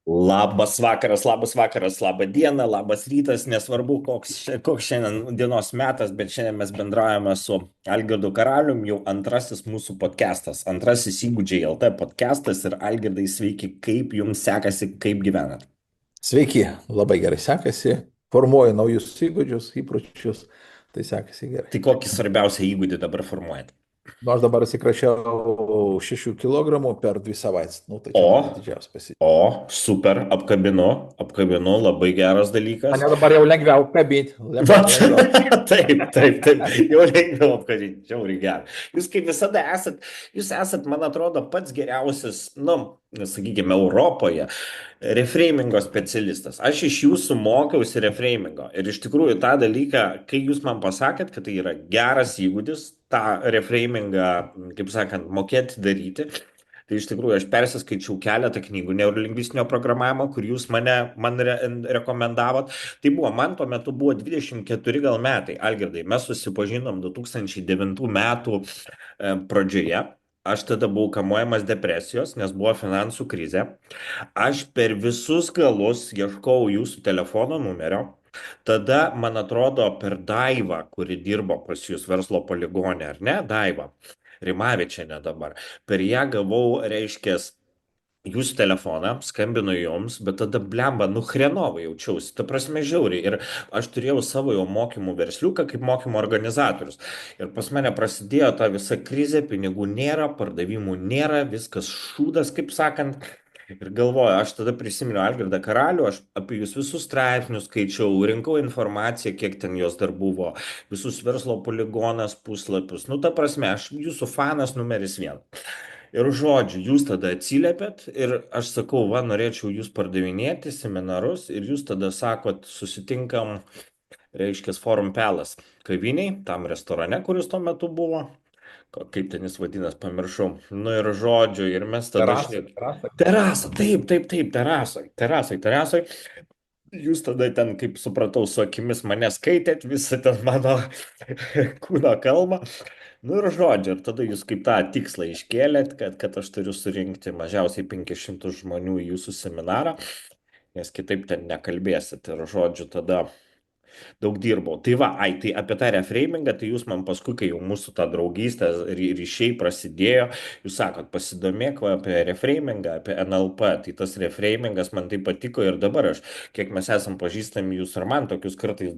Labas vakaras, laba diena, labas rytas, nesvarbu, koks šiandien dienos metas, bet šiandien mes bendraujame su Algirdu Karalium, jau antrasis mūsų podcastas, antrasis įgūdžiai LT podcastas ir Algirdai sveiki, kaip jums sekasi, kaip gyvenat? Sveiki, labai gerai sekasi, formuoju naujus įgūdžius, įpročius, tai sekasi gerai. Tai kokį svarbiausią įgūdį dabar formuojat? Nors dabar atsikrašiau 6 kilogramų per 2 savaitės, nu tai čia mano O, didžiausias pasiekimai. super, apkabinu, labai geras dalykas. Mane dabar jau lengviau kabinti, Vat, lengviau. taip, jau lengviau apkabinti, žiauriai gerai. Jūs kaip visada jūs esat, man atrodo, pats geriausias, nu, sakykime, Europoje reframingo specialistas. Aš iš jūsų mokiausi reframingo ir iš tikrųjų tą dalyką, kai jūs man pasakėt, kad tai yra geras įgūdis, tą reframingą, kaip sakant, mokėti daryti. Tai iš tikrųjų aš persiskaičiau keletą knygų neurolingvistinio programavimo, kur jūs man rekomendavot. Tai buvo, man tuo metu buvo 24 gal metai, Algirdai, mes susipažinom 2009 metų pradžioje. Aš tada buvau kamuojamas depresijos, nes buvo finansų krizė. Aš per visus galus ieškojau jūsų telefono numerio. Tada, man atrodo, per Daivą, kuri dirbo pas jūs verslo poligone, ar ne, Daiva, Rimavičienė dabar. Per ją gavau, reiškia, jūsų telefoną, skambinu jums, bet tada blemba, nuhrenovai jaučiausi, ta prasme žiauriai. Ir aš turėjau savo jau mokymų versliuką kaip mokymo organizatorius. Ir pas mane prasidėjo ta visa krizė, pinigų nėra, pardavimų nėra, viskas šūdas, kaip sakant. Ir galvoju, aš tada prisiminiau Algirdą Karalių, aš apie jūs visus straipsnius skaičiau, rinkau informaciją, kiek ten jos dar buvo, visus verslo poligonas puslapius. Nu, ta prasme, aš jūsų fanas numeris vienas. Ir žodžiu, jūs tada atsiliepėt ir aš sakau, va, norėčiau jūs pardavinėti seminarus ir jūs tada sakot, susitinkam, reiškia, Forum Pelas kaviniai, tam restorane, kuris tuo metu buvo. Kaip ten jis vadinasi, pamiršau. Nu ir žodžiu, ir mes tada Terasai, šnekėjome. terasai. Terasa, taip, terasai. Jūs tada ten, kaip supratau, su akimis mane skaitėt, visą ten mano kūno kalbą. Nu ir žodžiu, ir tada jūs kaip tą tikslą iškėlėt, kad aš turiu surinkti mažiausiai 500 žmonių į jūsų seminarą, nes kitaip ten nekalbėsit. Ir žodžiu, tada daug dirbau. Tai va, tai apie tą reframingą, tai jūs man paskui, kai jau mūsų ta draugystė ryšiai prasidėjo, jūs sakot, pasidomėk va, apie reframingą, apie NLP, tai tas reframingas man tai patiko ir dabar aš, kiek mes esam pažįstami, jūs ir man tokius kartais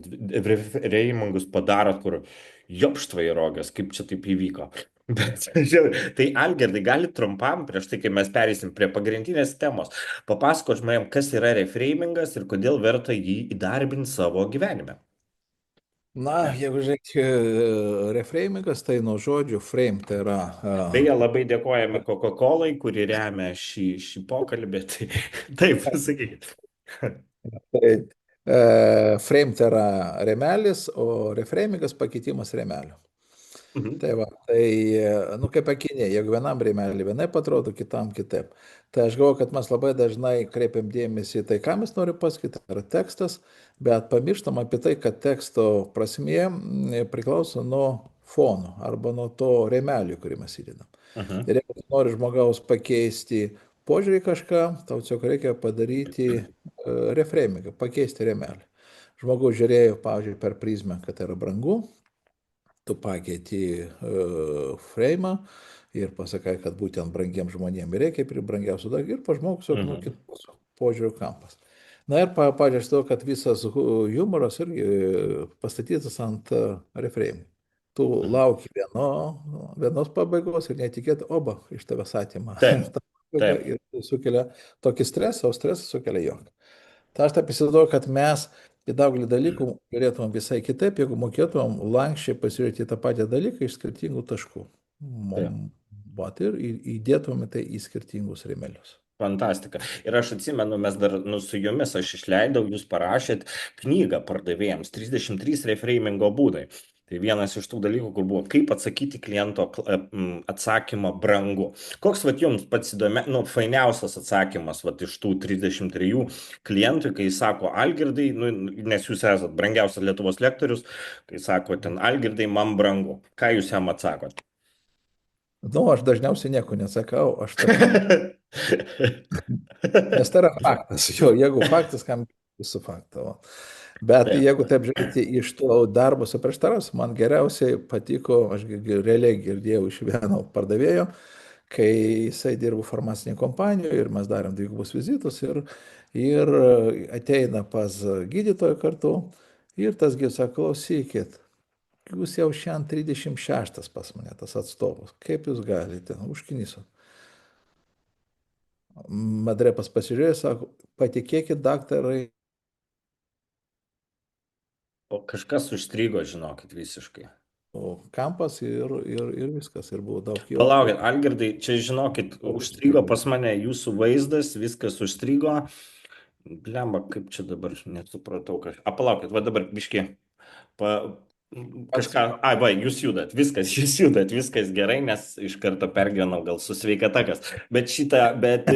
reframingus padarot, kur jopštvai rogas, kaip čia taip įvyko. Bet, tai Algirdai, gali trumpam, prieš tai, kai mes perėsim prie pagrindinės temos, papasakot žmonėm, kas yra reframingas ir kodėl verta jį įdarbinti savo gyvenime. Na, jeigu žiūrėti reframingas, tai nuo žodžių frame, tai yra Beje, labai dėkojame Coca-Colai, kuri remia šį pokalbį. Tai, taip, sakykit. tai, frame tai yra remelis, o reframingas pakeitimas remelio. Mhm, Tai va, tai, nu kaip akiniai, jeigu vienam rėmelį vienaip atrodo, kitam kitaip. Tai aš galvoju, kad mes labai dažnai kreipiam dėmesį į tai, ką mes norim pasakyti, ar tekstas, bet pamirštam apie tai, kad teksto prasmė priklauso nuo fono arba nuo to rėmelio, kurį mes įdedam. mhm, Ir jeigu tu nori žmogaus pakeisti požiūrį į kažką, tau tiesiog reikia padaryti reframingą, pakeisti rėmelį. Žmogus žiūrėjo, pavyzdžiui, per prizmę, kad tai yra brangu, tu pakeiti freimą ir pasakai, kad būtent brangiems žmonėms reikia prie brangiausių dalykų ir pažmogus jau nu, mhm, kitos požiūrių kampas. Na ir pavyzdžiui, aš to, kad visas humoras irgi pastatytas ant refreimų. Tu mhm. lauki vienos pabaigos ir netikėtai, oba, iš tavęs atima Taip, tą pabaigą taip. ir tai sukelia tokį stresą, o stresas sukelia juoką. Tai aš taip įsivaizduoju, kad mes į daugelį dalykų galėtumėm visai kitaip, jeigu mokėtumėm lankščiai pasižiūrėti į tą patį dalyką iš skirtingų taškų. Taip. Vat ir įdėtumėm tai į skirtingus rėmelius. Fantastika. Ir aš atsimenu, mes dar su jumis aš išleidau, jūs parašėt knygą pardavėjams 33 reframingo būdai. Tai vienas iš tų dalykų, kur buvo, kaip atsakyti kliento atsakymą brangu. Koks vat jums pats įdomi, nu, fainiausias atsakymas vat iš tų 33 klientų, kai jis sako Algirdai, nu, nes jūs esat brangiausias Lietuvos lektorius, kai sako ten Algirdai, man brangu. Ką jūs jam atsakot? Nu, aš dažniausiai nieko nesakau, aš taip Nes tai yra faktas. Jo, jeigu faktas, kam su faktu. Va. Bet Taip. jeigu taip žiūrėti iš to darbo su prieštaras, man geriausiai patiko, aš realiai girdėjau iš vieno pardavėjo, kai jisai dirbo farmacinėje kompanijoje ir mes darėm dvigubus vizitus ir ateina pas gydytoją kartu ir tas gydytojas sako, klausykit, jūs jau šiandien 36 pas mane tas atstovas, kaip jūs galite, užkniso. Madrepas pasižiūrėjo, sako, patikėkit, daktarai, O kažkas užstrigo, žinokit, visiškai. kampas ir viskas, ir buvo daug juoko. Palaukit, Algirdai, čia žinokit, užstrigo pas mane jūsų vaizdas, viskas užstrigo. Blemba, kaip čia dabar, nesupratau, palaukit, va dabar biški, pa, kažką, va, jūs judat, viskas, jūs judat, viskas gerai, nes iš karto pergyvenau gal su sveikata kas. Bet šitą, bet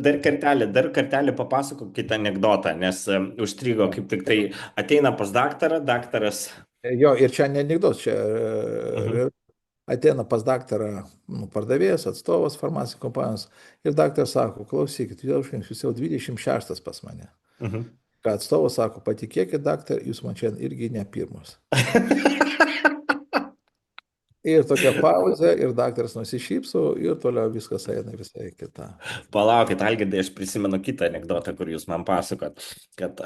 dar kartelį papasakokite anegdotą, nes užstrigo kaip tik tai ateina pas daktarą, daktaras. Jo, ir čia ne anekdotas, čia Mhm, ateina pas daktarą pardavėjas, atstovas farmacijos kompanijos ir daktaras sako, klausykit, jūs jau 26 pas mane. mhm. Ką atstovas sako, patikėkit, daktar, jūs man šiandien irgi ne pirmas. Ir tokia pauzė, ir daktaras nusišypso, ir toliau viskas eina visai kita. Palaukit, Algirdai, aš prisimenu kitą anekdotą, kur jūs man pasakot, kad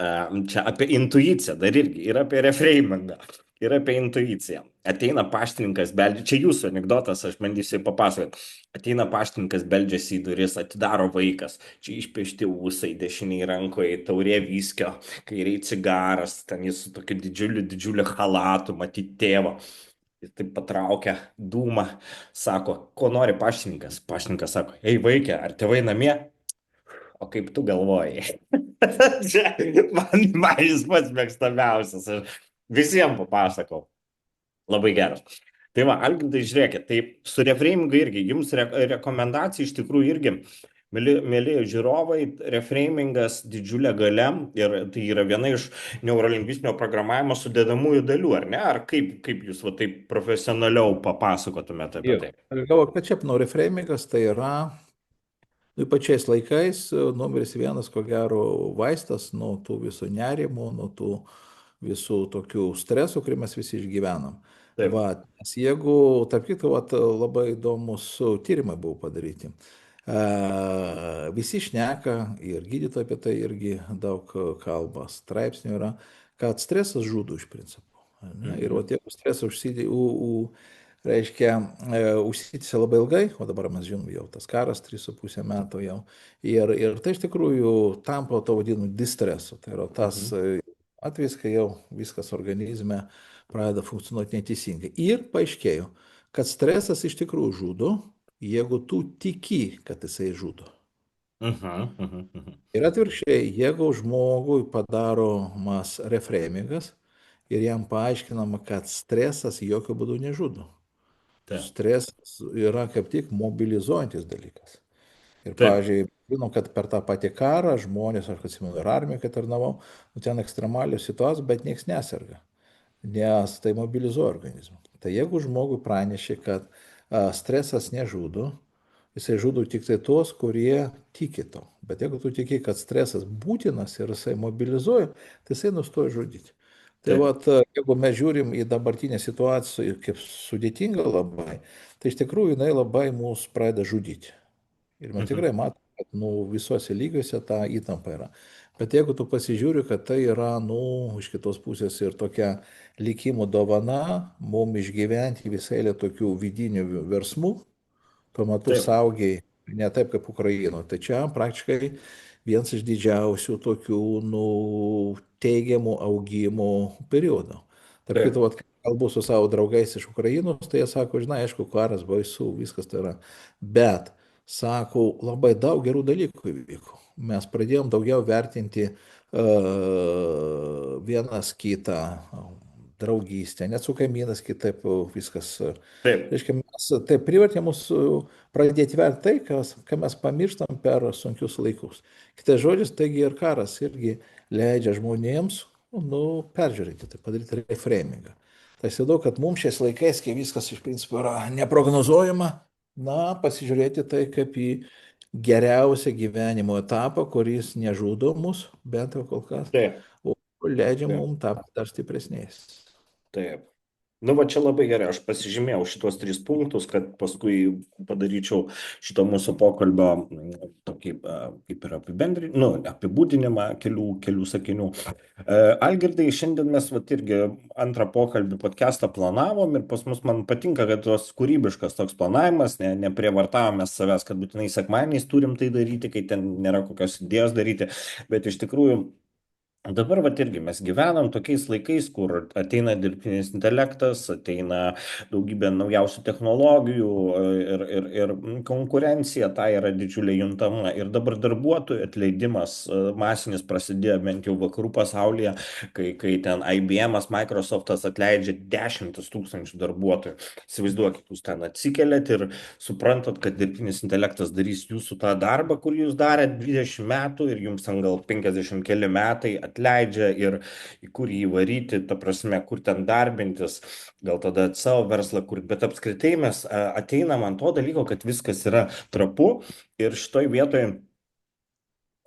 čia apie intuiciją dar irgi, ir apie reframingą, ir apie intuiciją. Ateina paštininkas, čia jūsų anekdotas, aš bandysiu papasakot. Ateina paštininkas, beldžiasi į duris, atidaro vaikas, čia išpešti ūsai, dešiniai rankoje taurė viskio, kairiai cigaras, ten jis su tokiu didžiuliu halatu, matyti tėvo. Jis taip patraukia dūmą, sako, ko nori paštininkas. Paštininkas sako, ei vaikė, ar tėvai namie? O kaip tu galvoji? Čia man jis pats mėgstamiausias. Aš visiems papasakau. Labai geras. Tai va, Algirdai, žiūrėkit, tai su reframingu irgi, jums rekomendacija iš tikrųjų irgi, mėly žiūrovai, reframingas didžiulė gale ir tai yra viena iš neurolingvistinio programavimo sudedamųjų dalių, ar ne? Ar kaip jūs va taip profesionaliau papasakotumėte apie Jo. tai? Aš galvoju, kad čia reframingas tai yra, ypač šiais laikais, numeris vienas, ko gero, vaistas nuo tų visų nerimų, nuo tų visų tokių stresų, kurį mes visi išgyvenam. Taip. Va, nes jeigu, tarp kitko, vat, labai įdomus tyrimai buvo padaryti. Visi šneka ir gydytojai apie tai irgi daug kalba, straipsnių yra, kad stresas žudo iš principo. Ne? Ir o Mhm. tie stresas reiškia, užsitęsia labai ilgai, o dabar mes žinom jau tas karas 3,5 metų jau. Ir tai iš tikrųjų tampa to vadinu distresu. Tai yra tas Mhm. atvejis, kai jau viskas organizme pradeda funkcionuoti neteisingai. Ir paaiškėjo, kad stresas iš tikrųjų žudo, jeigu tu tiki, kad jisai žudo. Mhm. Mhm. Mhm. Ir atvirkščiai, jeigu žmogui padaromas reframingas ir jam paaiškinama, kad stresas jokių būdų nežudo. Taip. Stresas yra kaip tik mobilizuojantis dalykas. Ir, Taip. pavyzdžiui, žinom, kad per tą patį karą žmonės, aš atsimenu, ir armiją, kai tarnavau, ten ekstremalios situacijos, bet niekas neserga, nes tai mobilizuoja organizmą. Tai jeigu žmogui pranešė, kad stresas nežudo, jisai žudo tik tai tuos, kurie tiki to. Bet jeigu tu tiki, kad stresas būtinas ir jisai mobilizuoja, tai jisai nustoja žudyti. Tai Taip. vat, jeigu mes žiūrim į dabartinę situaciją kaip sudėtingą labai, tai iš tikrųjų jinai labai mus pradeda žudyti. Ir mes Mhm. tikrai matome, kad visuose lygiuose ta įtampa yra. Bet jeigu tu pasižiūri, kad tai yra, iš kitos pusės ir tokia likimo dovana, mums išgyventi visai lė tokių vidinių versmų, tuo metu Taip. saugiai, ne taip kaip Ukrainoje. Tai čia praktiškai vienas iš didžiausių tokių teigiamų augimo periodų. Tarp Taip. kito, vat, kai kalbu su savo draugais iš Ukrainos, tai jie sako, žinai, aišku, karas baisu, viskas tai yra. Bet, sako, labai daug gerų dalykų įvyko. Mes pradėjom daugiau vertinti vienas kitą, draugystę, net su kaimynas kitaip viskas. Taip. Reiškia, mes tai privertė mus pradėti vertinti tai, ką mes pamirštam per sunkius laikus. Kitais žodžiais, taigi ir karas irgi leidžia žmonėms peržiūrėti, tai padaryti reframingą. Tai įsivaizduoju, kad mums šiais laikais, kai viskas iš principo yra neprognozuojama, Na, pasižiūrėti tai kaip į geriausią gyvenimo etapą, kuris nežudo mus, bent jau kol kas, Taip, o leidžia taip, mums tapti dar stipresniais. taip. Nu, va čia labai gerai, aš pasižymėjau šitos 3 punktus, kad paskui padaryčiau šito mūsų pokalbio tokį, kaip ir apibendrinimą, nu, apibūdinimą kelių sakinių. Algirdai, šiandien mes vat irgi antrą pokalbį podcastą planavom ir pas mus man patinka, kad tos kūrybiškas toks planavimas, neprievartavome savęs, kad būtinai sekmadieniais turim tai daryti, kai ten nėra kokios idėjos daryti, bet iš tikrųjų dabar vat irgi mes gyvenam tokiais laikais, kur ateina dirbtinis intelektas, ateina daugybė naujausių technologijų ir konkurencija tai yra didžiulė juntama. Ir dabar darbuotojų atleidimas masinis prasidėjo bent jau vakarų pasaulyje, kai ten IBM, Microsoftas atleidžia 10 000 darbuotojų. Įsivaizduokit, jūs ten atsikeliat ir suprantat, kad dirbtinis intelektas darys jūsų tą darbą, kurį jūs darėt 20 metų ir jums ten gal 50 keli metai atleidžia ir į kur jį varyti, ta prasme, kur ten darbintis, gal tada savo verslą kurti, bet apskritai mes ateinam ant to dalyko, kad viskas yra trapu ir šitoj vietoj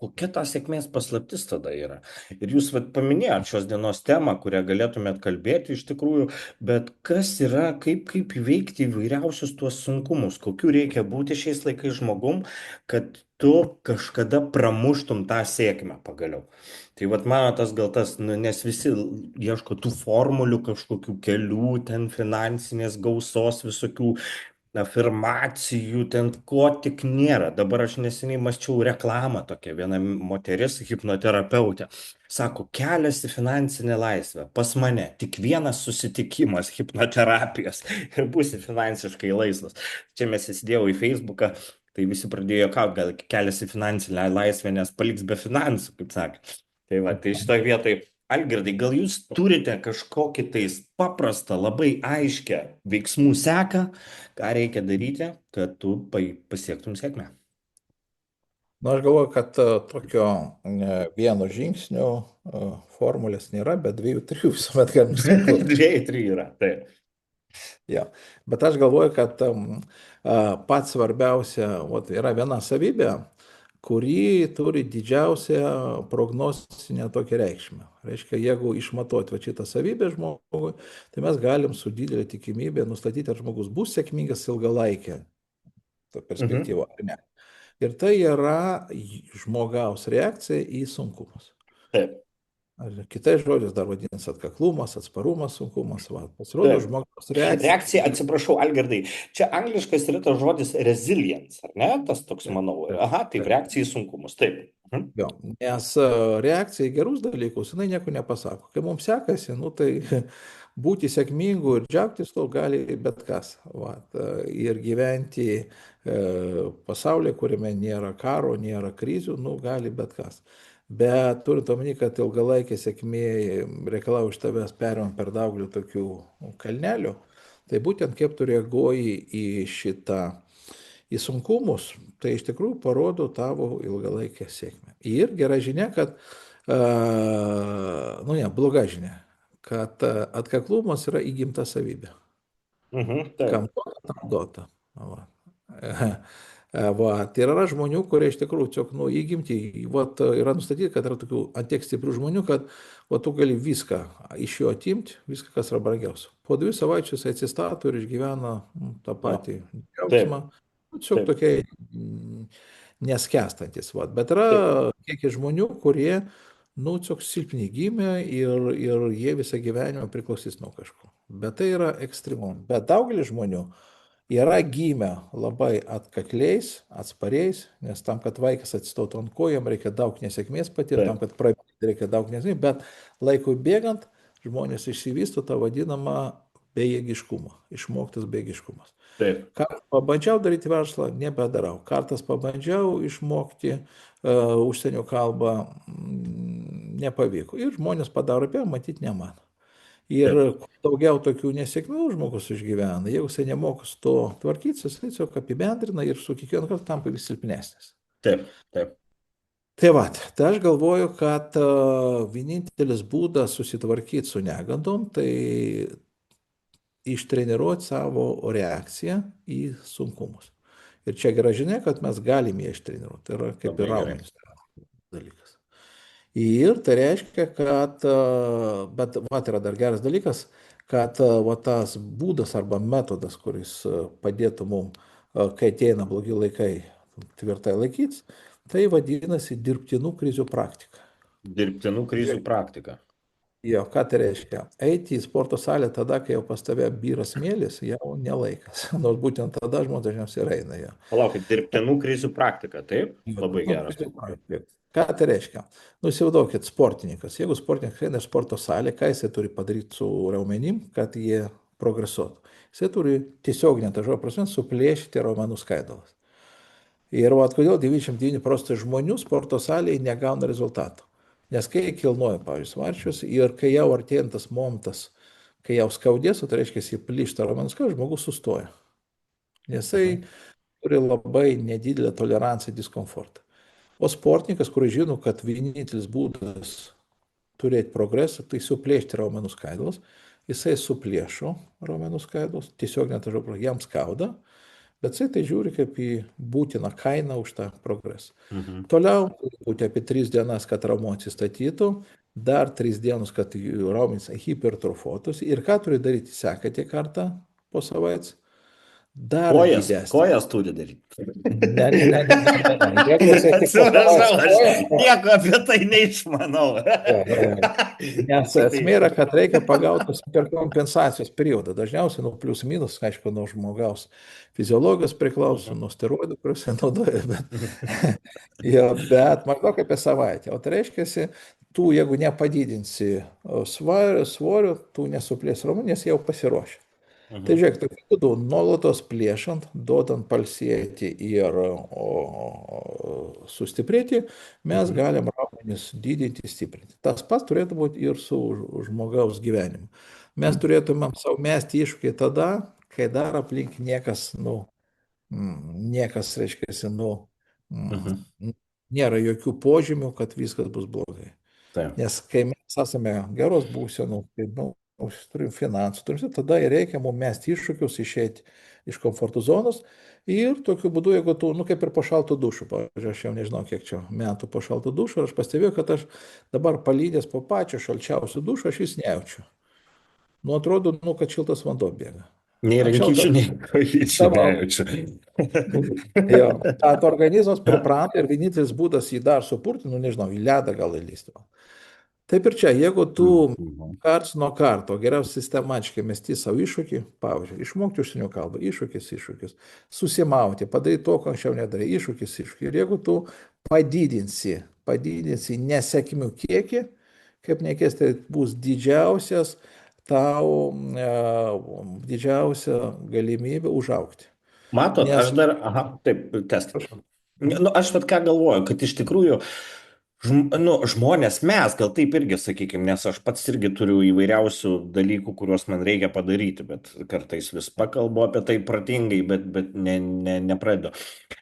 kokia ta sėkmės paslaptis tada yra? Ir jūs vat, paminėjot šios dienos temą, kurią galėtumėt kalbėti iš tikrųjų, bet kas yra, kaip įveikti įvairiausius tuos sunkumus, kokiu reikia būti šiais laikais žmogum, kad tu kažkada pramuštum tą sėkmę pagaliau. Tai vat mano tas gal tas, nu, nes visi ieško tų formulių, kažkokių kelių, ten finansinės gausos, visokių afirmacijų, ten ko tik nėra. Dabar aš neseniai mačiau reklamą tokia, viena moteris, hipnoterapeutė. Sako, kelias į finansinę laisvę. Pas mane tik vienas susitikimas hipnoterapijos ir būsi finansiškai laisvas. Čia mes įsidėjau į Facebooką, tai visi pradėjo, ką gal kelias į finansinę laisvę, nes paliks be finansų, kaip sakė. Tai va, tai šitoje vietoje Algirdai, gal jūs turite kažkokį tais paprastą, labai aiškę veiksmų seką, ką reikia daryti, kad tu pasiektum sėkmę? Na, aš galvoju, kad tokio vieno žingsnio formulės nėra, bet dviejų, trijų visuomet galima sukurti. 2, 3 yra, taip. Ja. Bet aš galvoju, kad pats svarbiausia, vat, yra viena savybė, kuri turi didžiausią prognostinę tokią reikšmę. Reiškia, jeigu išmatuoti va šitą savybę žmogui, tai mes galim su didelė tikimybė nustatyti, ar žmogus bus sėkmingas ilgalaikė Mhm. perspektyva ar ne. Ir tai yra žmogaus reakcija į sunkumus. Taip, Ar kitais žodžiais dar vadinasi atkaklumas, atsparumas, sunkumas. Va. Pasirodo, taip. žmogaus reakcija. Reakcija, atsiprašau, Algirdai, čia angliškas yra tas žodis resilience, ar ne? Tas toks, Taip, manau. taip, Aha, taip, taip. reakcija į sunkumus, taip. Mhm. Jo, nes reakcija į gerus dalykus, jinai nieko nepasako. Kai mums sekasi, nu, tai būti sėkmingu ir džiaugtis to gali bet kas. Vat, ir gyventi pasaulyje, kuriame nėra karo, nėra krizių, nu, gali bet kas. Bet turint omeny, kad ilgalaikė sėkmė reikalauja iš tavęs perimant per daugelį tokių kalnelių, tai būtent kaip tu reaguoji į šitą į sunkumus, tai iš tikrųjų parodo tavo ilgalaikę sėkmę. Ir gera žinia, kad, nu ne, bloga žinia, kad atkaklumas yra įgimta savybė. Mhm, taip, Kam duota, tam duota. Va. Va. Tai yra žmonių, kurie iš tikrųjų tiesiog nu, įgimti, va, yra nustatyti, kad yra tokių antiek stiprių žmonių, kad va, tu gali viską iš jo atimti, viską, kas yra brangiausia. Po 2 savaičių jis atsistato ir išgyvena tą jo, patį taip, džiaugsmą. Nu, tiesiog taip, tokie neskęstantis. Va. Bet yra taip, kiek žmonių, kurie nu, tiesiog silpni gimė ir jie visą gyvenimą priklausys nuo kažko. Bet tai yra ekstremum. Bet daugelis žmonių yra gimę labai atkakliais, atspariais, nes tam, kad vaikas atsistotų ant kojų, jam reikia daug nesėkmės patirti, tam, taip, kad praeiti reikia daug nesėkmės, bet laikui bėgant žmonės išsivysto tą vadinamą bejėgiškumą, išmoktas bejėgiškumas. taip, Kartą pabandžiau daryti verslą, nebedarau. Kartas pabandžiau išmokti užsienio kalbą, nepavyko. Ir žmonės padaro apie, matyti ne man. Ir taip, daugiau tokių nesėkmių žmogus išgyvena. Jeigu jisai nemoka su to tvarkytis, jisai tiesiog apibendrina ir su kiekvienu kartu tampa vis silpnesnis. taip, taip. Tai va, tai aš galvoju, kad vienintelis būdas susitvarkyti su negandom, tai ištreniruoti savo reakciją į sunkumus. Ir čia gera žinia, kad mes galime ją ištreniruoti. Tai yra kaip ir Labai gerai. raumenys dalykas. Ir tai reiškia, kad, bet vat yra dar geras dalykas, kad va tas būdas arba metodas, kuris padėtų mums, kai ateina blogi laikai, tvirtai laikytis, tai vadinasi dirbtinų krizių praktika. Dirbtinų krizių praktika. Jo, ką tai reiškia? Eiti į sporto salę tada, kai jau pas tave byra smėlis, jau nelaikas. Nors būtent tada žmonės dažniausiai ir eina jo. Palaukit, dirbtinų krizių praktika, taip? Labai Nu, geras. ką tai reiškia? Nu, įsivaizduokit, sportininkas. Jeigu sportininkas eina į sporto salę, ką jisai turi padaryti su raumenim, kad jie progresuotų? Jisai turi tiesioginę tą žodžio prasme suplėšyti raumenų skaidulas. Ir vat kodėl 99% žmonių sporto salėje negauna rezultatų. Nes kai kilnoja, pavyzdžiui, svarčius ir kai jau artėjantas momentas, kai jau skaudės, tai reiškia, jis įplyšta raumenų skaidulas, žmogus sustoja. Nes jisai turi labai nedidelę toleranciją diskomfortą. O sportininkas, kuris žino, kad vienintelis būdas turėti progresą, tai suplėšti raumenų skaidulus, jisai suplėšo raumenų skaidulus, tiesiog net žodžiu, jam skauda, bet jisai tai žiūri kaip į būtiną kainą už tą progresą. Toliau turi būti apie 3 dienas, kad raumuo atsistatytų, dar 3 dienos, kad raumenys hipertrofuotųsi. Ir ką turi daryti sekantį kartą po savaitės? Dar didesnį. Kojas turi daryti. Ne. Jeigu jisai tik Atsiprašau, aš kojas, nieko apie tai neišmanau. nes esmė yra, kad reikia pagauti superkompensacijos periodą. Dažniausiai nuo plius minus, aišku, nuo žmogaus fiziologijos priklauso, nuo steroidų, kuriuos jie naudoja, bet maždaug apie savaitę. O tai reiškia, tu jeigu nepadidinsi svorio, tu nesuplės raumenų, nes jau pasiruošė. Tai žiūrėk, tokiu būdu nuolatos plėšant, duodant palsėti ir sustiprėti, mes galim raumenis didinti, stiprinti. Tas pats turėtų būti ir su žmogaus gyvenimu. Mes turėtumėm savo mesti iššūkį tada, kai dar aplink niekas, reiškia, nėra jokių požymių, kad viskas bus blogai. Taip. Nes kai mes esame geros būsenų, turim finansų, tada reikia mums mesti iššūkius, išeiti iš komforto zonos ir tokiu būdu, jeigu tu, kaip ir po šalto dušu, pavyzdžiui, aš jau nežinau, kiek čia metų po šalto dušu, aš pastebėjau, kad aš dabar palydęs po pačio šalčiausio dušo, aš vis nejaučiu. Atrodo, kad šiltas vanduo bėga. Nei rankyčių, nei kojyčių nejaučiu. Jo, tad organizmas pripranta ir vienintelis būdas jį dar supurti, nežinau, į ledą gal įlysti. Taip ir čia, jeigu tu karts nuo karto geriausiai sistematiškai mesti savo iššūkį, pavyzdžiui, išmokti užsienio kalbą, iššūkis, susimauti, padaryti to, ko anksčiau nedarai, iššūkis. Ir jeigu tu padidinsi nesėkmių kiekį, kaip nekės, tai bus tau didžiausia galimybė užaugti. Matot, aš dar, taip, test. Aš ką galvoju, kad iš tikrųjų žmonės, mes gal taip irgi, sakykime, nes aš pats irgi turiu įvairiausių dalykų, kuriuos man reikia padaryti, bet kartais vis pakalbu apie tai protingai, bet nepradedu.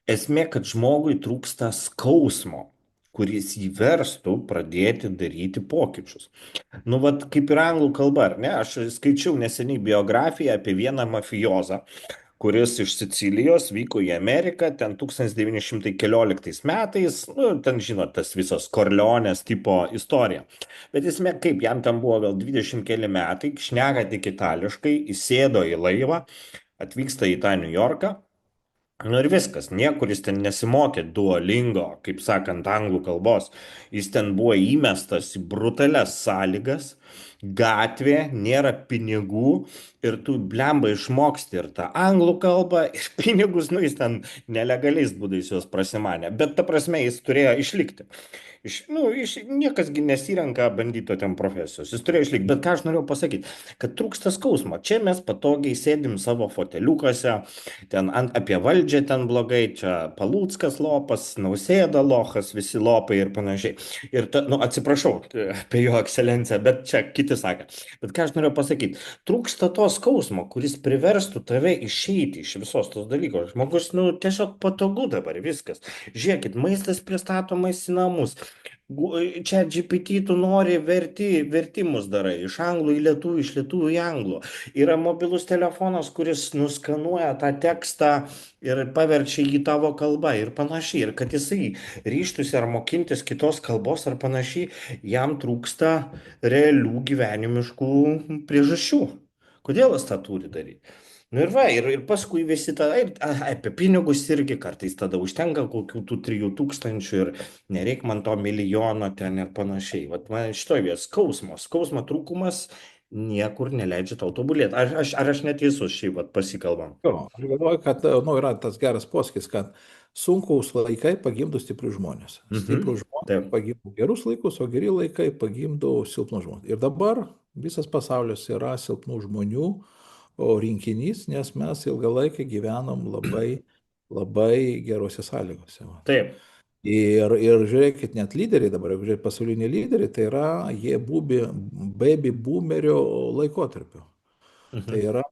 Esmė, kad žmogui trūksta skausmo, kuris jį verstų pradėti daryti pokyčius. Vat kaip ir anglų kalba, ar ne? Aš skaičiau neseniai biografiją apie vieną mafijozą, kuris iš Sicilijos vyko į Ameriką, ten 1914 metais, ten žinot, tas visas Korleonės tipo istorija. Bet esmė, kaip jam ten buvo gal 20 keli metai, šneka tik itališkai, įsėdo į laivą, atvyksta į tą New Yorką, ir viskas, niekur jis ten nesimokė Duolingo, kaip sakant, anglų kalbos, jis ten buvo įmestas į brutalias sąlygas, gatvė, nėra pinigų ir tu blemba išmoksti ir tą anglų kalbą, ir pinigus, jis ten nelegaliais būdais juos prasimanė, bet ta prasme jis turėjo išlikti. Niekasgi nesirenka bandyto ten profesijos, jis turėjo išlikti, bet ką aš norėjau pasakyti, kad trūksta skausmo. Čia mes patogiai sėdim savo foteliukose, ten apie valdžią ten blogai, čia Paluckas lopas, Nausėda lochas, visi lopai ir panašiai. Ir atsiprašau apie jo ekscelenciją, bet čia kiti sakė. Bet ką aš norėjau pasakyti, trūksta to skausmo, kuris priverstų tave išeiti iš visos tos dalykos. Žmogus, tiesiog patogu dabar viskas. Žiūrėkit, maistas pristatomas į namus. Čia GPT tu nori vertimus darai iš anglų į lietuvių, iš lietuvių į anglų. Yra mobilus telefonas, kuris nuskanuoja tą tekstą ir paverčia jį tavo kalbą ir panašiai. Ir kad jisai ryštųsi ar mokintis kitos kalbos ar panašiai, jam trūksta realių gyvenimiškų priežasčių. Kodėl jis tą turi daryti? Nu ir va, ir paskui visi tada, apie pinigus irgi kartais tada užtenka kokių tų 3 000 ir nereik man to milijono ten ir panašiai. Vat man šitoj vietos skausmo trūkumas niekur neleidžia tau tobulėti. Ar aš neteisus šiaip vat pasikalbam? Jo, aš galvoju, kad nu, yra tas geras posakis, kad sunkaus laikai pagimdo stiprius žmonės. Mhm. Stiprus žmonės Taip, pagimdo gerus laikus, o geri laikai pagimdo silpnus žmonės. Ir dabar visas pasaulis yra silpnų žmonių rinkinys, nes mes ilgą laiką gyvenom labai gerose sąlygose. Va. taip. Ir žiūrėkit, net lyderiai dabar, jeigu žiūrėt pasauliniai lyderiai, tai yra jie baby boomerio laikotarpiu. Tai Mhm. yra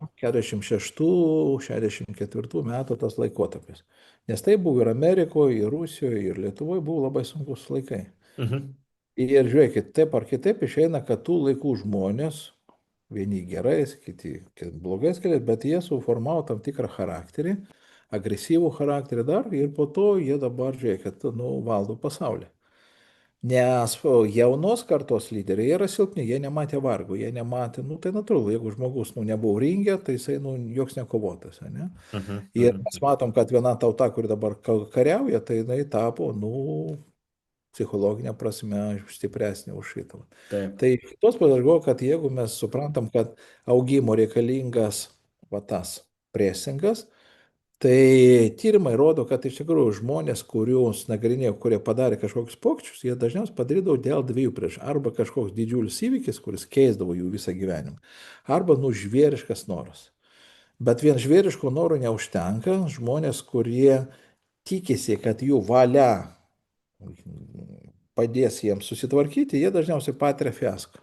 46-64 metų tas laikotarpis. Nes tai buvo ir Amerikoje, ir Rusijoje, ir Lietuvoje buvo labai sunkus laikai. Mhm. Ir žiūrėkit, taip ar kitaip išeina, kad tų laikų žmonės, vieni gerais, kiti blogais keliais, bet jie suformavo tam tikrą charakterį, agresyvų charakterį dar ir po to jie dabar, žiūrėkit, nu, valdo pasaulį. Nes jaunos kartos lyderiai jie yra silpni, jie nematė vargo, jie nematė, nu tai natūralu, jeigu žmogus nu, nebuvo ringė, tai jisai nu, joks nekovotas. Ne? Mhm. Ir Mhm. mes matom, kad viena tauta, kuri dabar kariauja, tai jinai tapo, nu, psichologinė prasme stipresnė už šitą. Taip. Tai kitos padargo, kad jeigu mes suprantam, kad augimo reikalingas va tas presingas, tai tyrimai rodo, kad iš tikrųjų žmonės, kuriuos nagrinėjo, kurie padarė kažkokius pokyčius, jie dažniausiai padarydavo dėl dviejų prieš. Arba kažkoks didžiulis įvykis, kuris keisdavo jų visą gyvenimą, arba nužvėriškas noras. Bet vien žvėriško noro neužtenka. Žmonės, kurie tikisi, kad jų valia padės jiems susitvarkyti, jie dažniausiai patiria fiasko.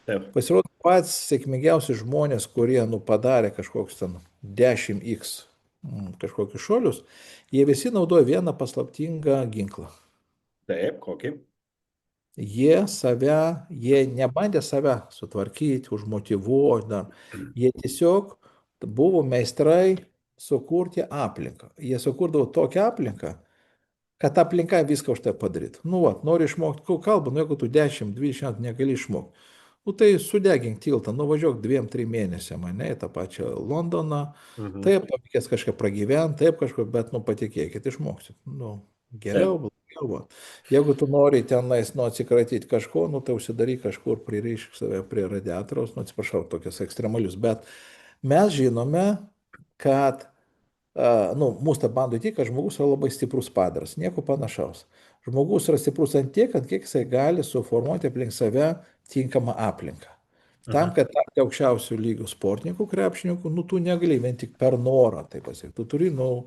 Taip. Pasirodo, pats sėkmingiausi žmonės, kurie nu, padarė kažkoks ten 10x kažkokius šuolius, jie visi naudoja vieną paslaptingą ginklą. Taip. Kokį? Jie nebandė save sutvarkyti, užmotyvuoti dar. Jie tiesiog buvo meistrai sukurti aplinką. Jie sukurdavo tokią aplinką, kad aplinka viską už tai padarytų. Nu, va, nori išmokti kalbą, nu, jeigu tu 10-20 metų negali išmokti. Nu, tai sudegink tiltą, nuvažiuok 2-3 mėnesiam, mane į tą pačią Londoną. Mhm. Taip, tau reikės kažką pragyventi, taip kažko, bet, nu, patikėkit, išmoksit. Nu, geriau, Taip. blogiau. Va. Jeigu tu nori tenais, nu, atsikratyti kažko, nu, tai užsidaryk kažkur, pririšk save prie radiatoriaus, nu, atsiprašau, tokius ekstremalius, bet mes žinome, kad nu, mūsų tą bando tik, kad žmogus yra labai stiprus padaras, nieko panašaus. Žmogus yra stiprus ant tiek, kad kiek jisai gali suformuoti aplink save tinkamą aplinką. Tam, Mhm. kad tapti aukščiausių lygių sportininkų, krepšininkų, nu, tu negali vien tik per norą tai pasiekti. Tu turi, nu,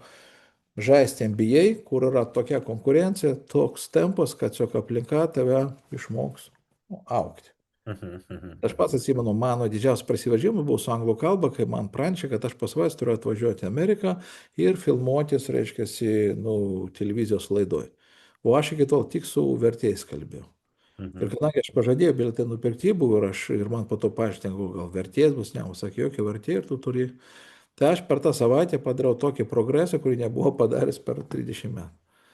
žaisti NBA, kur yra tokia konkurencija, toks tempas, kad tiesiog aplinka tave išmoks nu, aukti. Mhm. Mhm. Aš pats Mhm. atsimenu, mano didžiausias prasiveržimas buvo su anglų kalba, kai man pranešė, kad aš pas vas turiu atvažiuoti į Ameriką ir filmuotis, reiškia, nu, televizijos laidoj. O aš iki tol tik su vertėjais kalbėjau. Ir Mhm. kadangi aš pažadėjau, bilietai nupirkti buvo ir man po to paaiškino, gal vertėjas bus, ne, sakė, jokio vertėjo ir tu turi. Tai aš per tą savaitę padariau tokį progresą, kurį nebuvo padaręs per 30 metų.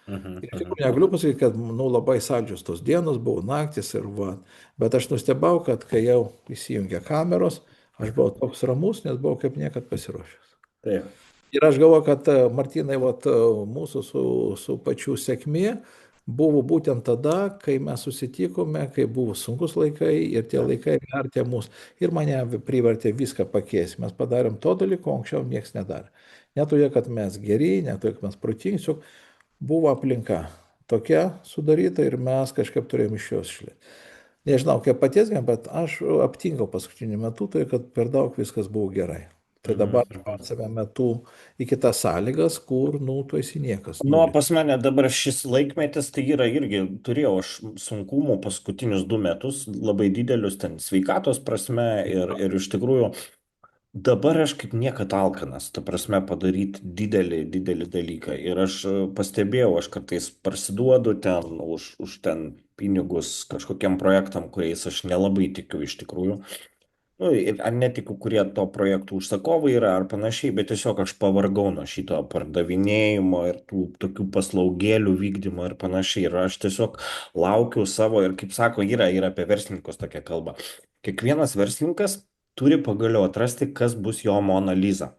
Mhm. Ir iš Mhm. tikrųjų negaliu pasakyti, kad nu, labai saldžios tos dienos buvo, naktis ir va. Bet aš nustebau, kad kai jau įsijungė kameros, aš buvau toks ramus, nes buvau kaip niekad pasiruošęs. Taip. Ir aš galvoju, kad Martynai, vat, mūsų su pačiu sėkmė buvo būtent tada, kai mes susitikome, kai buvo sunkus laikai ir tie Taip. laikai vertė mus. Ir mane privertė viską pakeisti. Mes padarėm to dalyko, anksčiau niekas nedarė. Ne todėl, kad mes geri, ne todėl, kad mes protingi, tiesiog buvo aplinka tokia sudaryta ir mes kažkaip turėjom iš jos išlėti. Nežinau, kaip paties, bet aš aptingau paskutiniu metu, tai kad per daug viskas buvo gerai. Tai dabar Mhm. aš Mhm. pats save metu į kitas sąlygas, kur, nu, tu esi niekas, Nu, nulis. pas mane dabar šis laikmetis, tai yra irgi, turėjau aš sunkumų paskutinius 2 metus, labai didelius ten sveikatos prasme ir iš tikrųjų Dabar aš kaip niekad alkanas, ta prasme, padaryti didelį dalyką. Ir aš pastebėjau, aš kartais parsiduodu ten už ten pinigus kažkokiem projektam, kuriais aš nelabai tikiu iš tikrųjų. Nu, ar netikiu, kurie to projektų užsakovai yra ar panašiai, bet tiesiog aš pavargau nuo šito pardavinėjimo ir tų tokių paslaugėlių vykdymo ir panašiai. Ir aš tiesiog laukiu savo, ir kaip sako, yra apie verslininkus tokia kalba. Kiekvienas verslininkas turi pagaliau atrasti, kas bus jo Mona Lisa.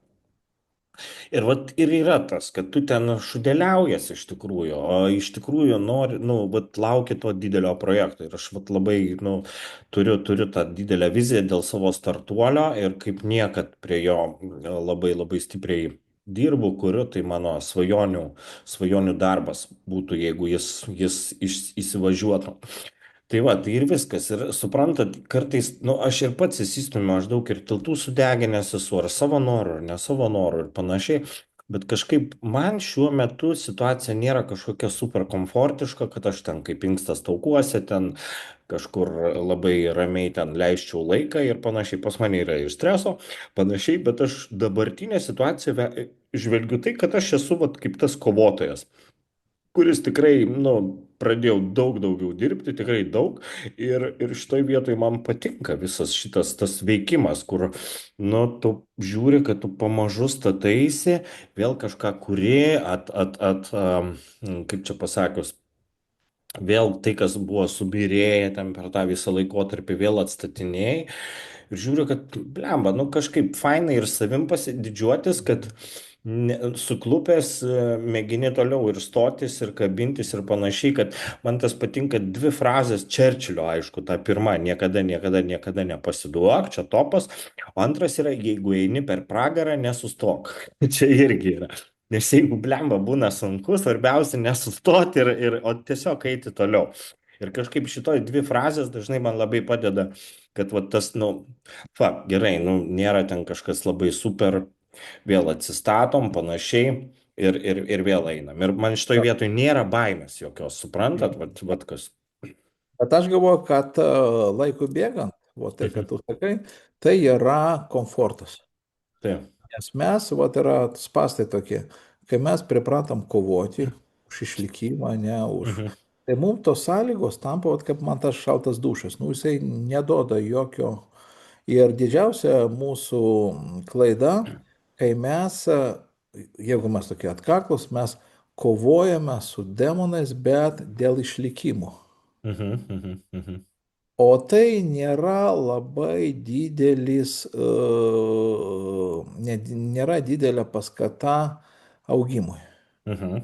Ir vat ir yra tas, kad tu ten šudeliaujas iš tikrųjų, o iš tikrųjų nori, nu, vat lauki to didelio projekto. Ir aš vat labai, nu, turiu tą didelę viziją dėl savo startuolio ir kaip niekad prie jo labai labai stipriai dirbu, kuriu, tai mano svajonių darbas būtų, jeigu jis įsivažiuotų. Tai va, tai ir viskas. Ir suprantat, kartais, nu, aš ir pats įsistumiu maždaug ir tiltų sudeginęs esu, ar savo noru, ar ne savo noru ir panašiai. Bet kažkaip man šiuo metu situacija nėra kažkokia super komfortiška, kad aš ten kaip inkstas taukuose, ten kažkur labai ramiai ten leisčiau laiką ir panašiai. Pas mane yra ir streso, panašiai, bet aš dabartinę situaciją žvelgiu tai, kad aš esu vat, kaip tas kovotojas, kuris tikrai, nu, pradėjau daug daugiau dirbti, tikrai daug. Ir šitoj vietoj man patinka visas šitas tas veikimas, kur, nu, tu žiūri, kad tu pamažu stataisi, vėl kažką kuri, kaip čia pasakius, vėl tai, kas buvo subirėję ten per tą visą laikotarpį, vėl atstatinėjai. Ir žiūriu, kad, blemba, nu kažkaip fainai ir savim pasididžiuotis, kad suklupęs mėgini toliau ir stotis, ir kabintis, ir panašiai, kad man tas patinka dvi frazės Čerčilio, aišku, ta pirma, niekada, niekada, niekada nepasiduok, čia topas, o antras yra, jeigu eini per pragarą, nesustok. Čia irgi yra. Nes jeigu blemba būna sunku, svarbiausia nesustoti o tiesiog eiti toliau. Ir kažkaip šitoj dvi frazės dažnai man labai padeda, kad va tas, nu, gerai, nu, nėra ten kažkas labai super, vėl atsistatom, panašiai, ir vėl einam. Ir man šitoj vietoj nėra baimės jokios, suprantat, vat kas. Bet aš galvoju, kad laikui bėgant, o tai, kad Mhm. tu sakai, tai yra komfortas. Taip. Nes mes, va, yra spastai tokie, kai mes pripratam kovoti už išlikimą, ne už... Mhm. Tai mums tos sąlygos tampa, va, kaip man tas šaltas dušas, nu jisai neduoda jokio. Ir didžiausia mūsų klaida, kai mes, jeigu mes tokie atkaklus, mes kovojame su demonais, bet dėl išlikimo. Mhm. Mhm. Mhm. O tai nėra labai didelis, nėra didelė paskata augimui. Mhm.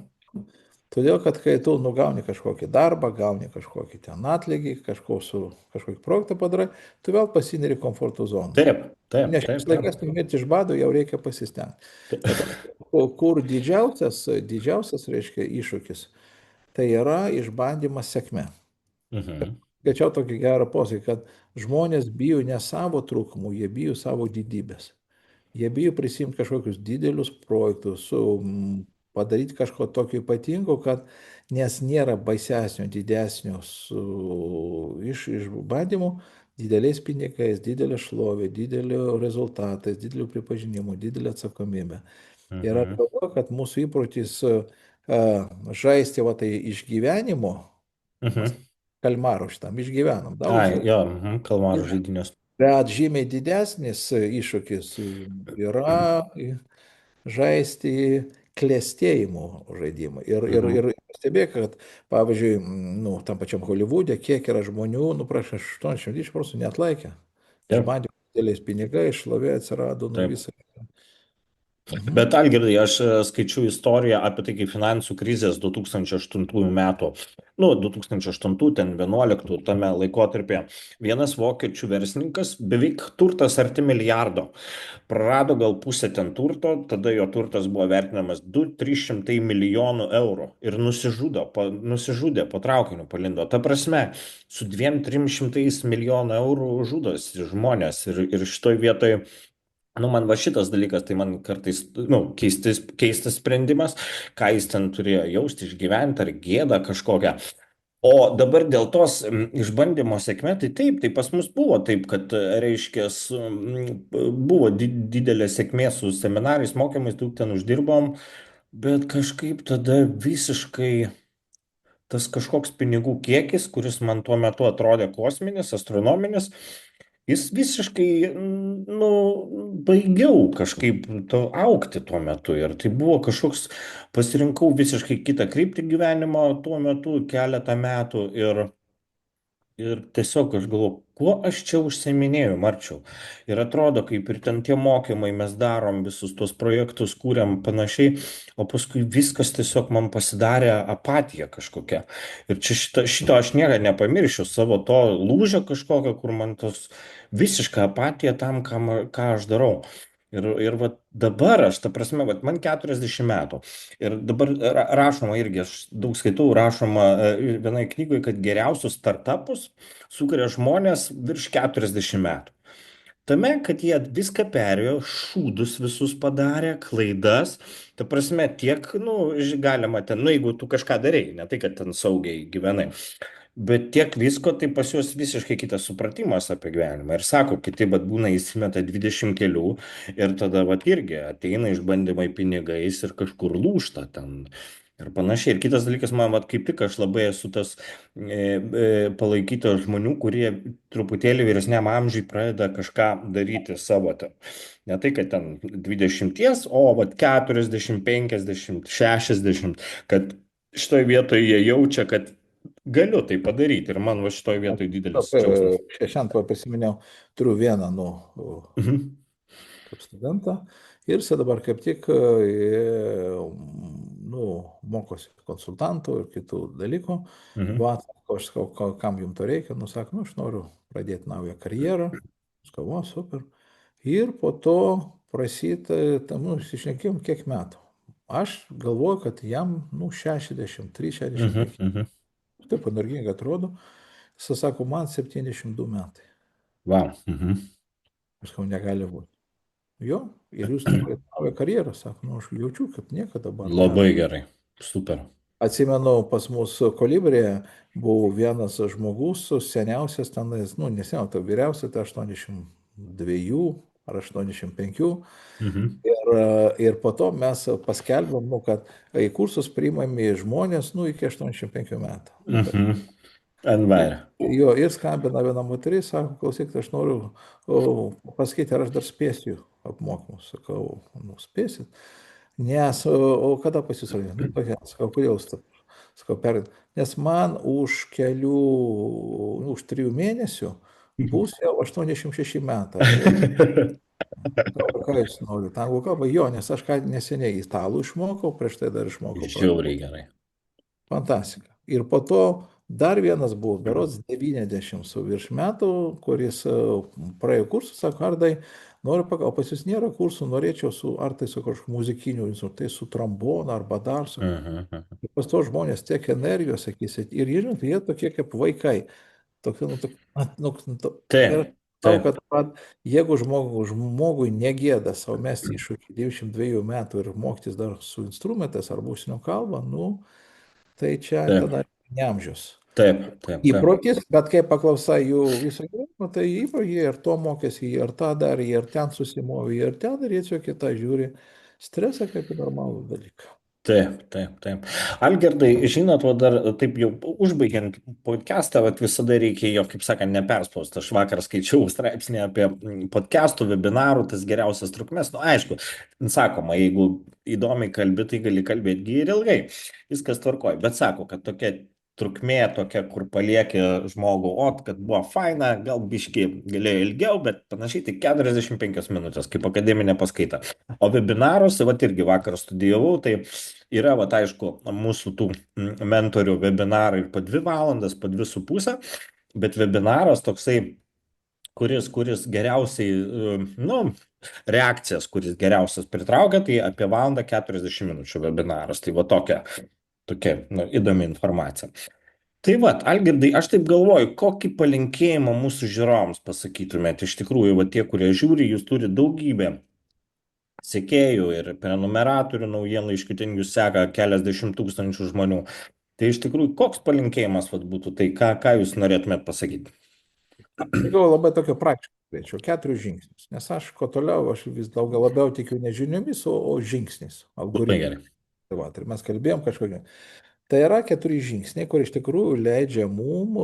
Todėl, kad kai tu nugauni kažkokį darbą, gauni kažkokį ten atlygį, kažkokį projektą padarai, tu vėl pasineri komforto zoną. Taip, taip, Ne šiais taip, taip. laikais numirti iš bado jau reikia pasistengti. Bet kur didžiausias, reiškia, iššūkis, tai yra išbandymas sėkme. Mhm. Skaičiau tokį gerą posakį, kad žmonės bijo ne savo trūkumų, jie bijo savo didybės. Jie bijo prisimti kažkokius didelius projektus, padaryti kažko tokio ypatingo, kad nes nėra baisesnio, didesnio išbandymų, dideliais pinigais, didelė šlovė, didelio rezultatais, didelio pripažinimo, didelė atsakomybė. Ir aš Mhm. galvoju, kad mūsų įprotis žaisti va tai išgyvenimo, mes Mhm. kalmaro šitam išgyvenom daug. Ai, jo, kalmaro žaidynės. Bet žymiai didesnis iššūkis yra žaisti klėstėjimo žaidimą. Ir Mhm. stebėk, kad, pavyzdžiui, nu, tam pačiam Holivudė, kiek yra žmonių, nu, prašau, 80% neatlaikė. Taip, Išbandė dėliais pinigai, šlovė atsirado, nu, taip. visą. Mhm. Bet Algirdai, aš skaičiau istoriją apie tai, kaip finansų krizės 2008 metų, nu, 2008, ten 11 tame laikotarpyje, vienas vokiečių verslininkas, beveik turtas arti milijardo, prarado gal pusę ten turto, tada jo turtas buvo vertinamas 200-300 milijonų eurų ir nusižudė po traukiniu palindo. Ta prasme, su 200-300 milijonų eurų žudosi žmonės ir šitoj vietoj. Nu, man va šitas dalykas, tai man kartais, nu, keistas sprendimas, ką jis ten turėjo jausti, išgyventi, ar gėdą kažkokią. O dabar dėl tos išbandymo sėkmė, tai taip, tai pas mus buvo taip, kad, reiškia, buvo didelė sėkmė su seminarais, mokymais, daug ten uždirbom, bet kažkaip tada visiškai tas kažkoks pinigų kiekis, kuris man tuo metu atrodė kosminis, astronominis, jis visiškai, nu, baigiau kažkaip to aukti tuo metu. Ir tai buvo kažkoks, pasirinkau visiškai kitą kryptį gyvenimo tuo metu, keletą metų. Ir tiesiog aš galvoju, kuo aš čia užsiiminėju, Marčiau. Ir atrodo, kaip ir ten tie mokymai, mes darom visus tuos projektus, kūriam panašiai, o paskui viskas tiesiog man pasidarė apatija kažkokia. Ir čia šito aš niekada nepamiršiu, savo to lūžio kažkokio, kur man tos visiška apatija tam, ką aš darau. Ir vat dabar aš, ta prasme, vat man 40 metų. Ir dabar rašoma irgi, aš daug skaitau, rašoma vienai knygoje, kad geriausius startupus sukuria žmonės virš 40 metų. Tame, kad jie viską perėjo, šūdus visus padarė, klaidas, ta prasme, tiek, nu, galima ten, nu, jeigu tu kažką darei, ne tai, kad ten saugiai gyvenai. Bet tiek visko, tai pas juos visiškai kitas supratimas apie gyvenimą. Ir sako, kiti, bet būna įsimeta 20 kelių ir tada, vat irgi ateina išbandymai pinigais ir kažkur lūšta ten. Ir panašiai. Ir kitas dalykas, man, vat, kaip tik aš labai esu tas palaikytas žmonių, kurie truputėlį vyresniam amžiui pradeda kažką daryti savo ten. Ne tai, kad ten 20, o vat 40, 50, 60, kad šitoje vietoje jie jaučia, kad galiu tai padaryti ir man va šitoj vietoj didelis džiaugsmas. Šiandien prisiminiau, turiu vieną, nu, Mhm. kaip studentą ir jis dabar kaip tik, nu, mokosi konsultantų ir kitų dalykų. Mhm. Va, aš sakau, kam jums to reikia? Nu, sako, nu, aš noriu pradėti naują karjerą. Sakau, va, super. Ir po to prasit, nu, išsišnekėjom kiek metų. Aš galvoju, kad jam, nu, 63, Mhm. 65. Mhm. Taip energingai atrodo. Jis sako, man 72 metai. Wow. Mhm. Aš sakau, negali būti. Jo, ir jūs norit naują karjerą, sako, nu, aš jaučiu, kad nieko dabar nėra. Labai gerai. Super. Atsimenu, pas mus Kolibrėje buvo vienas žmogus, seniausias tenais, nu, neseniausias, tai vyriausias, tai 82 ar 85. Mhm. Ir po to mes paskelbėm, nu, kad į kursus priimami žmonės, nu, iki 85 metų. Nu, tai, Mhm. NVR. jo, ir skambina viena moteris, sako, klausyk, aš noriu pasakyti, ar aš dar spėsiu apmokymus. Sakau, nu, spėsit. Nes, o kada pas jūs reikia? Nu, tokia, sakau, kodėl jūs taip? Sakau, nes man už kelių, nu, už 3 mėnesių bus jau 86 metai. Ką jūs norite? Anglų kalbą? Jo, nes aš ką neseniai italų išmokau, prieš tai dar išmokau Žiauriai gerai. fantastika. Ir po to dar vienas buvo, berods 90 su virš metų, kuris praėjo kursą, sako, Ardai, noriu pagal, pas jūs nėra kursų, norėčiau su, ar tai su kažkokiu muzikiniu instrumentu, tai su trombonu arba dar su. Mhm. Ir pas to žmonės tiek energijos, sakysit, ir žinot, jie tokie kaip vaikai. Tokie, nu, ir aš Taip. manau, Taip. kad jeigu žmogui negėda savo mesti iššūkį 92 metų ir mokytis dar su instrumentais arba užsienio kalbą, nu, tai čia Taip. tada ne amžius. Taip. Taip. Taip. Įprotis, bet kai paklausai jų visą gyvenimą, tai jie ir to mokėsi, jie ir tą darė, jie ir ten susimovė, jie ir ten darė, tiesiog kitą žiūri stresą kaip į normalų dalyką. Taip, taip, taip. Algirdai, žinot, o dar taip jau užbaigiant podcastą, vat visada reikia jo, kaip sakant, neperspausti. Aš vakar skaičiau straipsnį apie podcastų, webinarų, tas geriausias trukmės. Nu, aišku, sakoma, jeigu įdomiai kalbi, tai gali kalbėti ir ilgai. Viskas tvarkoja. Bet sako, kad tokia trukmė tokia, kur palieki žmogų, o, kad buvo faina, gal biški galėjo ilgiau, bet panašiai tai 45 minutės, kaip akademinė paskaita. O webinaruose, vat irgi vakar studijavau, tai yra, vat aišku, mūsų tų mentorių webinarai po 2 valandas, po 2,5, bet webinaras toksai, kuris geriausiai, nu, reakcijas, kuris geriausias pritraukia, tai apie 1:40 minučių webinaras. Tai va tokia nu, įdomi informacija. Tai va, Algirdai, aš taip galvoju, kokį palinkėjimą mūsų žiūrovams pasakytumėte. Iš tikrųjų, va tie, kurie žiūri, jūs turite daugybę sekėjų ir prenumeratorių naujienlaiškių, ten jūs seka keliasdešimt tūkstančių žmonių. Tai iš tikrųjų, koks palinkėjimas vat, būtų tai, ką jūs norėtumėt pasakyti? Aš galvoju labai tokio praktiško turėčiau, 4 žingsnius. Nes aš kuo toliau, aš vis daugiau labiau tikiu ne žiniomis, o žingsniais, Labai algoritmais. gerai. Tai va, tai mes kalbėjom kažkokią. Tai yra 4 žingsniai, kur iš tikrųjų leidžia mum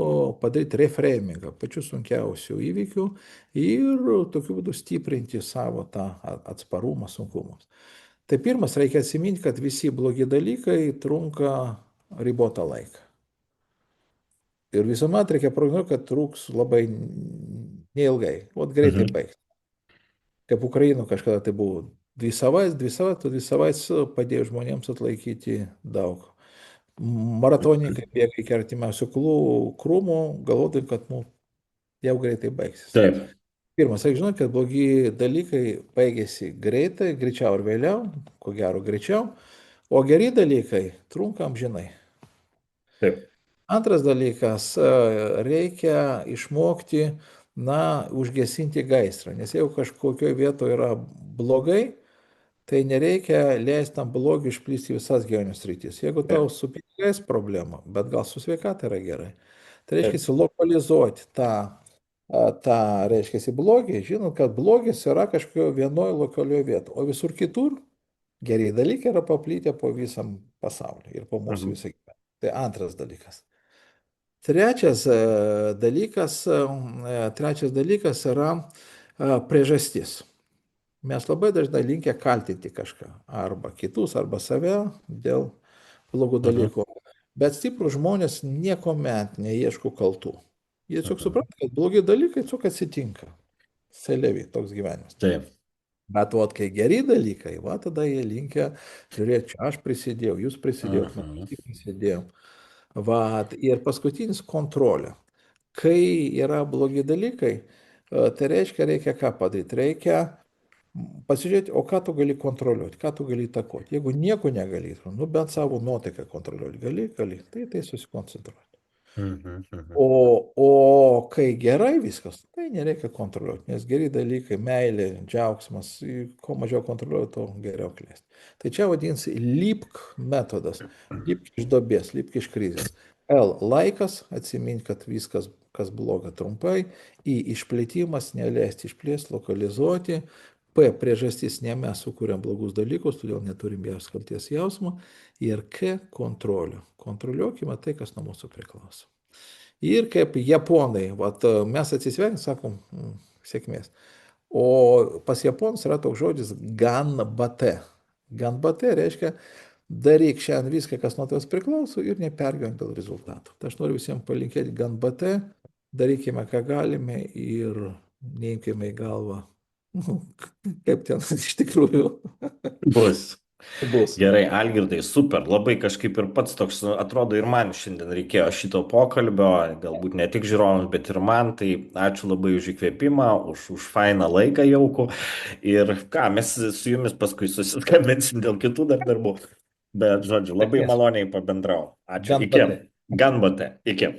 padaryti reframingą pačių sunkiausių įvykių ir tokiu būdu stiprinti savo tą atsparumą sunkumams. Tai pirmas, reikia atsiminti, kad visi blogi dalykai trunka ribotą laiką. Ir visuomet reikia prognozuoti, kad truks labai neilgai, o greitai Mhm. baigs. Kaip Ukraino kažkada tai buvo 2 savaitės, 2 savaitės, 2 savaitės padėjo žmonėms atlaikyti daug. Maratonininkai bėga iki artimiausių krūmų, galvodami, kad jau greitai baigsis. Taip. Pirmas, reikia žinoti, kad blogi dalykai baigėsi greitai, greičiau ar vėliau, ko gero greičiau, o geri dalykai trunka amžinai. Taip. Antras dalykas, reikia išmokti, užgesinti gaisrą, nes jeigu kažkokioje vietoje yra blogai, tai nereikia leisti tam blogiui išplisti į visas gyvenimo sritis. Jeigu tau Taip. su pinigais problema, bet gal su sveikata yra gerai, tai reiškia Taip. lokalizuoti tą reiškia blogį, žinot, kad blogis yra kažkokio vienoje lokalioje vietoje, o visur kitur geri dalykai yra paplitę po visam pasauliu ir po mūsų Mhm. visą gyvenimą. Tai antras dalykas. Trečias dalykas yra priežastis. Mes labai dažnai linkę kaltinti kažką, arba kitus, arba save dėl blogų Mhm. dalykų. Bet stiprus žmonės niekuomet neieško kaltų. Jie tiesiog Mhm. supranta, kad blogi dalykai tiesiog atsitinka. Selevi, toks gyvenimas. Taip. Bet vat, kai geri dalykai, va tada jie linkia žiūrėti, čia aš prisidėjau, jūs prisidėjot, mes Mhm. visi prisidėjom. Vat, ir paskutinis kontrolė. Kai yra blogi dalykai, tai reikia ką padaryti? Reikia pasižiūrėti, o ką tu gali kontroliuoti, ką tu gali įtakoti. Jeigu nieko negali, bent savo nuotaiką kontroliuoti gali, tai susikoncentruoti. Mhm. Mhm. O kai gerai viskas, tai nereikia kontroliuoti, nes geri dalykai, meilė, džiaugsmas, kuo mažiau kontroliuoji, to geriau klėsti. Tai čia vadinasi lipk metodas, lipk iš duobės, lipk iš krizės. L laikas, atsimink, kad viskas, kas bloga trumpai, I išplėtimas, neleisti išplėsti, lokalizuoti, P priežastis, ne mes sukūrėm blogus dalykus, todėl neturim jos kalties jausmo, ir K kontrolė. Kontroliuokime tai, kas nuo mūsų priklauso. Ir kaip japonai, vat, mes atsisveikinam, sakom, sėkmės. O pas japonus yra toks žodis ganbate. Ganbate reiškia, daryk šiandien viską, kas nuo tavęs priklauso ir nepergyvenk dėl rezultatų. Tai aš noriu visiems palinkėti ganbate, darykime, ką galime ir neimkime į galvą, nu, kaip ten iš tikrųjų Bus. bus. Gerai, Algirdai, super. Labai kažkaip ir pats toks, atrodo, ir man šiandien reikėjo šito pokalbio, galbūt ne tik žiūrovams, bet ir man. Tai ačiū labai už įkvėpimą, už fainą laiką jaukų. Ir ką, mes su jumis paskui susiskambinsim dėl kitų dar darbų. Bet, žodžiu, labai Sėkmės. maloniai pabendrau. Ačiū. Iki. Ganbate. Ganbate. Iki.